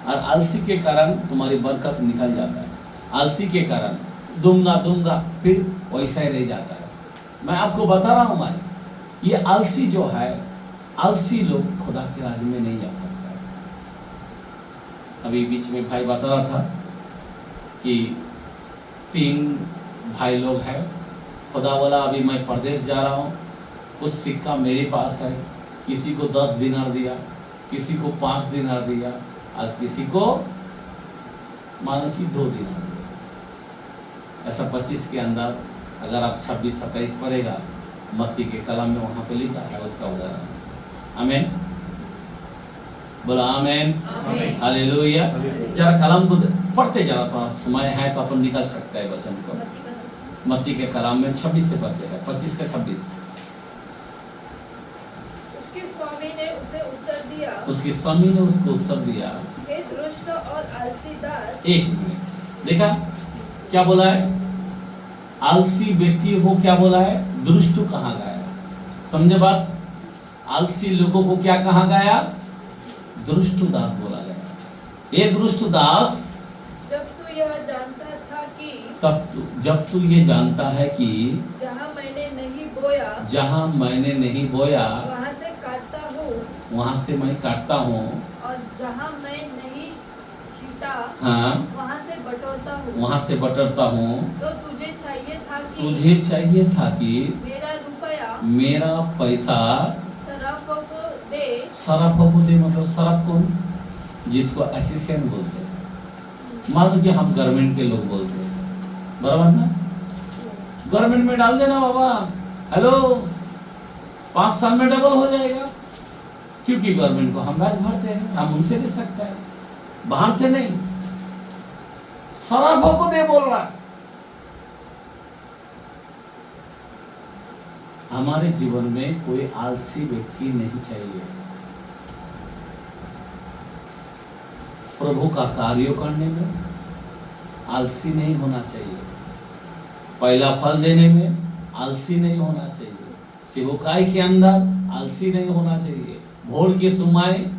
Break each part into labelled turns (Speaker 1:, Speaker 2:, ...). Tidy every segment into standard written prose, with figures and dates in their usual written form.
Speaker 1: और आलसी के कारण तुम्हारी बरकत निकल जाता है। आलसी के कारण दूंगा दूंगा फिर वैसा ही रह जाता है। मैं आपको बता रहा हूँ भाई, ये आलसी जो है, आलसी लोग खुदा के राज्य में नहीं जा सकता है। अभी बीच में भाई बता रहा था कि 3 भाई लोग हैं। खुदा बोला अभी मैं परदेश जा रहा हूँ, कुछ सिक्का मेरे पास है, किसी को 10 दिनार दिया, किसी को 5 दिनार दिया और किसी को मानो कि 2 दिनार दिया। ऐसा 25 के अंदर अगर आप 26-27 पढ़ेगा, मत्ती के कलम में वहाँ पे लिखा है उसका उदाहरण। आमीन, बोला आमीन, हालेलुया। जरा कलम को पढ़ते जरा, थोड़ा समय है तो अपन निकल सकता है वचन को। मत्ती के कलम में 26 से पढ़ते हैं, 25 का 26।
Speaker 2: उसके स्वामी ने उसे उत्तर दिया,
Speaker 1: उसके स्वामी ने उसको उत्तर दिया,
Speaker 2: हे दुष्ट और आलसी दास।
Speaker 1: एक मिनट, देखा क्या बोला है? आलसी व्यक्ति को क्या बोला है? दुष्ट कहा गया। समझे बात? आलसी लोगों को क्या कहा गया? दुष्ट दास बोला गया। ये दुष्ट दास,
Speaker 2: जब तू यह जानता था कि
Speaker 1: जब तू ये जानता है कि
Speaker 2: जहाँ मैंने नहीं बोया,
Speaker 1: जहाँ मैंने नहीं बोया
Speaker 2: वहाँ से काटता हूँ,
Speaker 1: वहाँ से मैं काटता हूँ,
Speaker 2: और जहाँ मैं नहीं छीटा,
Speaker 1: हाँ
Speaker 2: वहाँ से बटोरता हूँ।
Speaker 1: वहाँ से बटरता हूँ।
Speaker 2: तो तुझे चाहिए था कि
Speaker 1: तुझे चाहिए था कि
Speaker 2: मेरा रुपया
Speaker 1: मेरा पैसा
Speaker 2: सराफों को दे।
Speaker 1: सराफों को दे, मतलब सराफ कौन? जिसको असिस्टेंट बोलते हैं, मान लो हम गवर्नमेंट के लोग बोलते हैं, बराबर ना? गवर्नमेंट में डाल देना बाबा, हेलो 5 साल में डबल हो जाएगा। क्योंकि गवर्नमेंट को हम ब्याज भरते हैं, हम उनसे दे सकते हैं, बाहर से नहीं। सराफों को दे बोल रहा। हमारे जीवन में कोई आलसी व्यक्ति नहीं चाहिए। प्रभु का कार्य करने में आलसी नहीं होना चाहिए, पहला फल देने में आलसी नहीं होना चाहिए, सेवकाई के अंदर आलसी नहीं होना चाहिए, भोर के समय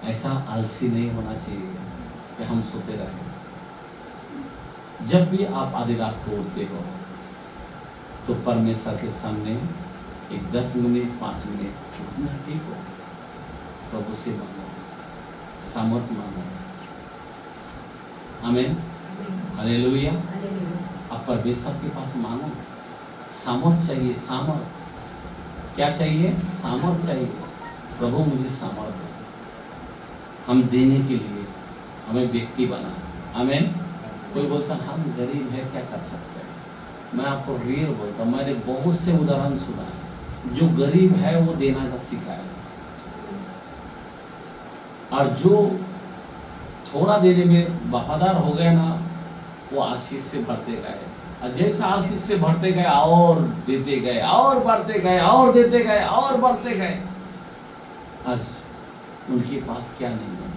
Speaker 1: ऐसा आलसी नहीं होना चाहिए कि हम सोते रहे। जब भी आप आधी रात को उठते हो तो परमेश्वर के सामने एक 10 मिनट 5 मिनट उठना ठीक हो, प्रभु से मांगो, सामर्थ मांगो। आमीन, हालेलुया। आप परमेश्वर के पास मांगो, सामर्थ चाहिए। सामर्थ क्या चाहिए? सामर्थ चाहिए। प्रभु मुझे सामर्थ दे, हम देने के लिए हमें व्यक्ति बना। आमीन। कोई बोलता हम गरीब है क्या कर सकते हैं? मैं आपको रियल बोलता हूँ, मैंने बहुत से उदाहरण सुना है। जो गरीब है वो देना सीखा है, और जो थोड़ा देने में वफादार हो गया ना, वो आशीष से बढ़ते गए, और जैसा आशीष से बढ़ते गए और देते गए और बढ़ते गए और देते गए और बढ़ते गए। आज उनके पास क्या नहीं है।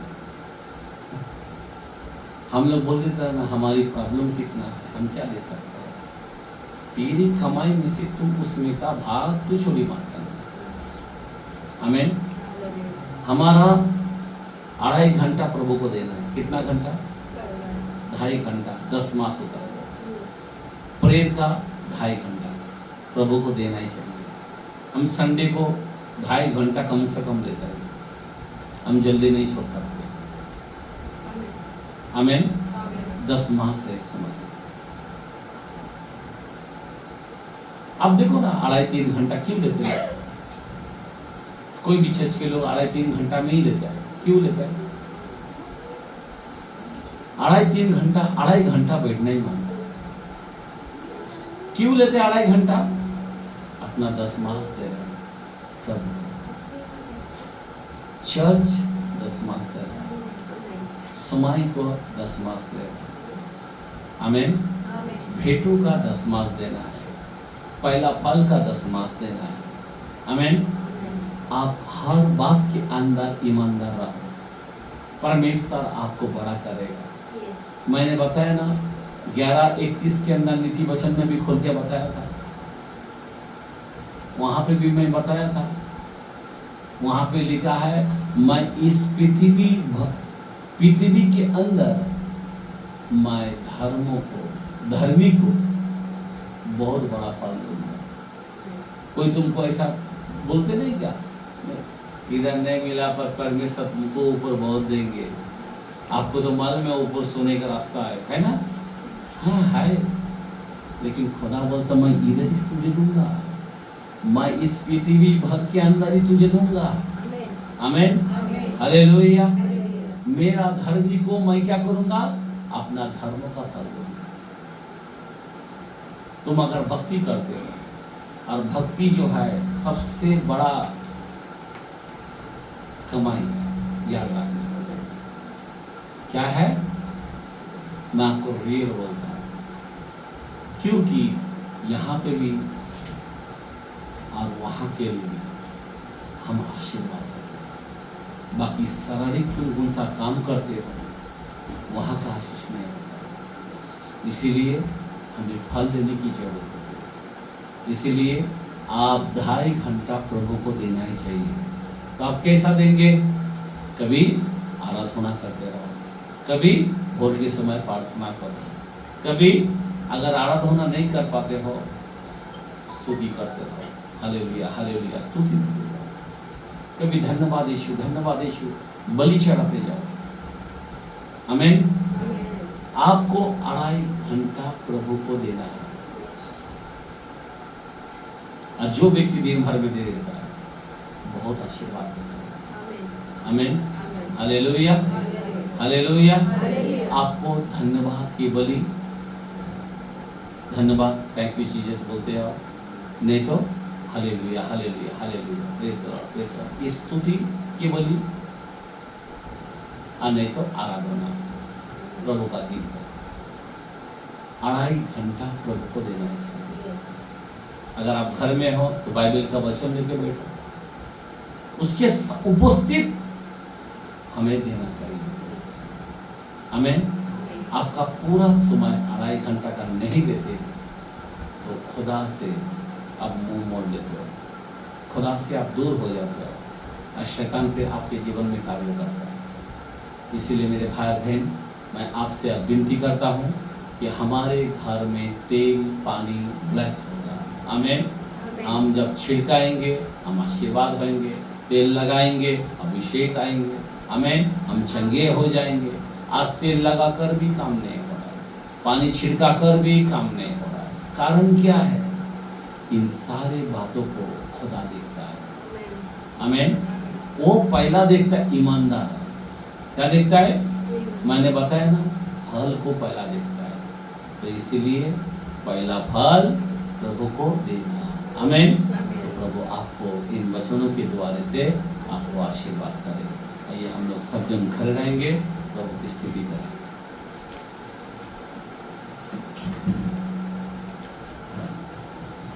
Speaker 1: हम लोग बोल देते हैं ना हमारी प्रॉब्लम कितना है, हम क्या दे सकते हैं? तेरी कमाई में से तू उसमें का भाग तू चोरी मत करना। आमीन। हमारा 2.5 घंटा प्रभु को देना है। कितना घंटा? 2.5 घंटा, 10 मास होता है। प्रेयर का 2.5 घंटा प्रभु को देना ही चाहिए। हम संडे को 2.5 घंटा कम से कम लेते हैं, हम जल्दी नहीं छोड़ सकते। आमीन। 10 मास है समय। अब देखो ना 2.5-3 घंटा क्यों लेते हैं? कोई भी चर्च के लोग 2.5-3 घंटा में ही लेता है। क्यों लेता है? 2.5-3 घंटा, 2.5 घंटा बैठना ही मांगता। क्यों लेते 2.5 घंटा? अपना 10 मास दे रहे प्रभु। चर्च 10 मास दे रहा है, समाई को 10 मास दे रहा है। आमीन। भेंटों का 10 मास देना है, पहला फल का 10 मास देना है। आमीन। आप हर बात के अंदर ईमानदार रहो, परमेश्वर आपको बड़ा करेगा। मैंने बताया ना 11:31 के अंदर नीति वचन में भी खोल के बताया था, वहां पे भी मैं बताया था। वहां पे लिखा है मैं इस पृथ्वी के अंदर मैं धर्मी को बहुत बड़ा फल दूंगा। कोई तुमको ऐसा बोलते नहीं क्या, इधर नहीं मिला पर परमेश्वर तुमको ऊपर बहुत देंगे। आपको तो मालूम है ऊपर सोने का रास्ता है ना? हाँ है, लेकिन खुदा बोलता मैं इधर ही तुझे दूंगा, मैं इस पृथ्वी भर के अंदर ही तुझे दूंगा। आमीन, हालेलुया। मेरा धर्मी को मैं क्या करूंगा? अपना धर्म का फल दूंगा। तुम अगर भक्ति करते हो, और भक्ति जो है सबसे बड़ा कमाई है, याद रखना। क्या है? मैं आपको रियल बोलता हूं, क्योंकि यहाँ पे भी और वहाँ के लिए भी हम आशीर्वाद देते हैं। बाकी शारीरिक तुम कौन सा काम करते हो, वहाँ का आशीष नहीं होता। इसीलिए हमें फल देने की जरूरत है। इसीलिए आप 2.5 घंटा प्रभु को देना ही चाहिए। तो आप कैसा देंगे? कभी आराधना करते रहो, कभी भोर के समय प्रार्थना करो, कभी अगर आराधना नहीं कर पाते हो स्तुति करते रहो। हालेलुया, हालेलुया, स्तुति करते रहो। कभी धन्यवाद यीशु, धन्यवाद यीशु, बलि चढ़ाते जाओ। आमीन। आपको 2.5 घंटा प्रभु को देना है। और जो व्यक्ति दिन भर में दे देता है बहुत आशीर्वाद होता है। आमीन, हालेलुया, हालेलुया। आपको धन्यवाद की बलि, धन्यवाद, थैंक यू जीसस बोलते हो, नहीं तो hallelujah, hallelujah, hallelujah, praise the Lord, praise the Lord, ये स्तुति की बलि, और नहीं तो आराधना, प्रभु का गीत। 2.5 घंटा प्रभु को देना चाहिए। अगर आप घर में हो तो बाइबल का वचन लेके बैठो, उसके उपस्थित हमें देना चाहिए। आमीन। आपका पूरा समय 2.5 घंटा का नहीं देते तो खुदा से आप मुंह मोड़ लेते हो, खुदा से आप दूर हो जाते हो, और शैतान फिर आपके जीवन में कार्य करता है। इसीलिए मेरे भाई बहन, मैं आपसे अब विनती करता हूँ कि हमारे घर में तेल पानी ब्लेस होगा। आमीन। हम जब छिड़काएंगे हम आशीर्वाद होंगे, तेल लगाएंगे अभिषेक आएंगे। आमीन। हम चंगे हो जाएंगे। आज तेल लगाकर भी काम नहीं हो रहा है, पानी छिड़का कर भी काम नहीं हो रहा है। कारण क्या है? इन सारे बातों को खुदा देखता है। आमीन। वो पहला देखता है ईमानदार। क्या देखता है? मैंने बताया ना, फल को पहला देखता है। तो इसीलिए पहला फल प्रभु को देना। आमीन। तो प्रभु आपको इन वचनों के द्वारा से आपको आशीर्वाद करे। आइए हम लोग सब जन खड़े रहेंगे, प्रभु की स्तुति करें।